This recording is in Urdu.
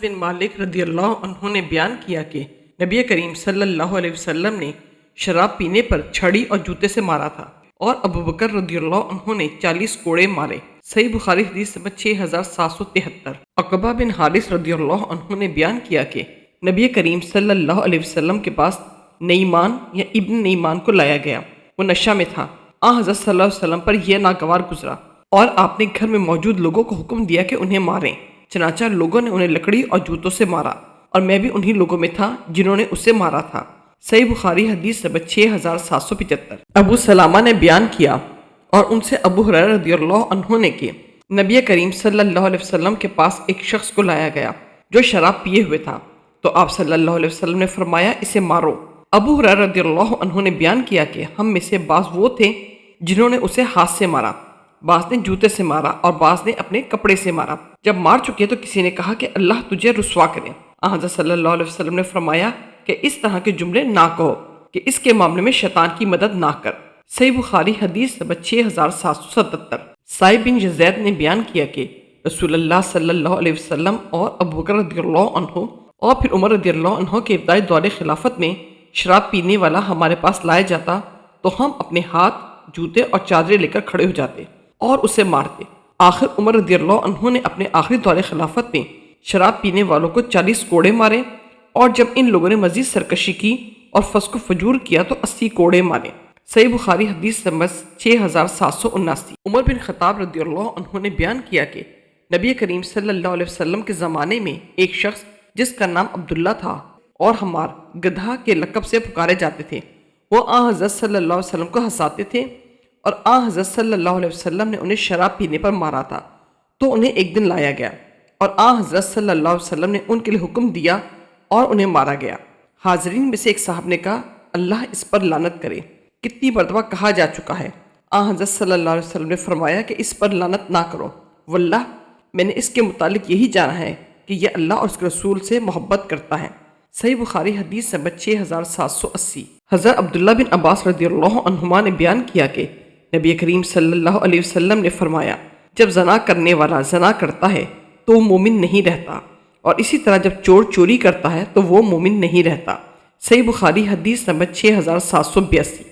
بن مالک رضی اللہ عنہ نے بیان کیا کہ نبی کریم صلی اللہ علیہ وسلم نے شراب پینے پر چھڑی اور جوتے سے مارا تھا، اور ابو بکر رضی اللہ عنہ نے 40 کوڑے مارے۔ صحیح بخاری حدیث نمبر 6773۔ عقبہ بن حارث رضی اللہ عنہ نے بیان کیا کہ نبی کریم صلی اللہ علیہ وسلم کے پاس نعمان یا ابن نعمان کو لایا گیا، وہ نشہ میں تھا۔ حضرت صلی اللہ علیہ وسلم پر یہ ناگوار گزرا اور آپ نے گھر میں موجود لوگوں کو حکم دیا کہ انہیں ماریں۔ چنانچہ لوگوں نے انہیں لکڑی اور جوتوں سے مارا، اور میں بھی انہی لوگوں میں تھا جنہوں نے اسے مارا تھا۔ صحیح بخاری حدیث نمبر 6775۔ ابو سلامہ نے بیان کیا اور ان سے ابو ہریرہ رضی اللہ عنہ نے کہ نبی کریم صلی اللہ علیہ وسلم کے پاس ایک شخص کو لایا گیا جو شراب پیے ہوئے تھا، تو آپ صلی اللہ علیہ وسلم نے فرمایا اسے مارو۔ ابو ہریرہ رضی اللہ عنہ نے بیان کیا کہ ہم میں سے بعض وہ تھے جنہوں نے اسے ہاتھ سے مارا، بعض نے جوتے سے مارا اور بعض نے اپنے کپڑے سے مارا۔ جب مار چکے تو کسی نے کہا کہ اللہ تجھے رسوا کرے۔ حضرت صلی اللہ علیہ وسلم نے فرمایا کہ اس طرح کے جملے نہ کہو کہ اس کے معاملے میں شیطان کی مدد نہ کر۔ صحیح بخاری حدیث نمبر 6777۔ سائب بن یزید نے بیان کیا کہ رسول اللہ صلی اللہ علیہ وسلم اور ابو بکر رضی اللہ عنہ اور پھر عمر رضی اللہ عنہ کے ابتدائی دور خلافت میں شراب پینے والا ہمارے پاس لایا جاتا تو ہم اپنے ہاتھ، جوتے اور چادریں لے کر کھڑے ہو جاتے اور اسے مارتے۔ آخر عمر رضی اللہ عنہ نے اپنے آخری دور خلافت میں شراب پینے والوں کو 40 کوڑے مارے، اور جب ان لوگوں نے مزید سرکشی کی اور فسق و فجور کیا تو 80 کوڑے مارے۔ صحیح بخاری حدیث نمبر 6779۔ عمر بن خطاب رضی اللہ عنہ نے بیان کیا کہ نبی کریم صلی اللہ علیہ وسلم کے زمانے میں ایک شخص جس کا نام عبداللہ تھا اور ہمار گدھا کے لقب سے پکارے جاتے تھے، وہ حضرت صلی اللہ علیہ وسلم کو ہنساتے تھے، اور حضرت صلی اللہ علیہ وسلم نے انہیں شراب پینے پر مارا تھا، تو انہیں ایک دن لایا گیا اور حضرت صلی اللہ علیہ وسلم نے ان کے لیے حکم دیا اور انہیں مارا گیا۔ حاضرین میں سے ایک صاحب نے کہا اللہ اس پر لعنت کرے، کتنی مرتبہ کہا جا چکا ہے۔ حضرت صلی اللہ علیہ وسلم نے فرمایا کہ اس پر لعنت نہ کرو، واللہ میں نے اس کے متعلق یہی جانا ہے کہ یہ اللہ اور اس کے رسول سے محبت کرتا ہے۔ صحیح بخاری حدیث نمبر 6780۔ حضرت عبداللہ بن عباس رضی اللہ عنہما نے بیان کیا کہ نبی کریم صلی اللہ علیہ وسلم نے فرمایا جب زنا کرنے والا زنا کرتا ہے تو وہ مومن نہیں رہتا، اور اسی طرح جب چور چوری کرتا ہے تو وہ مومن نہیں رہتا۔ صحیح بخاری حدیث نمبر 6782۔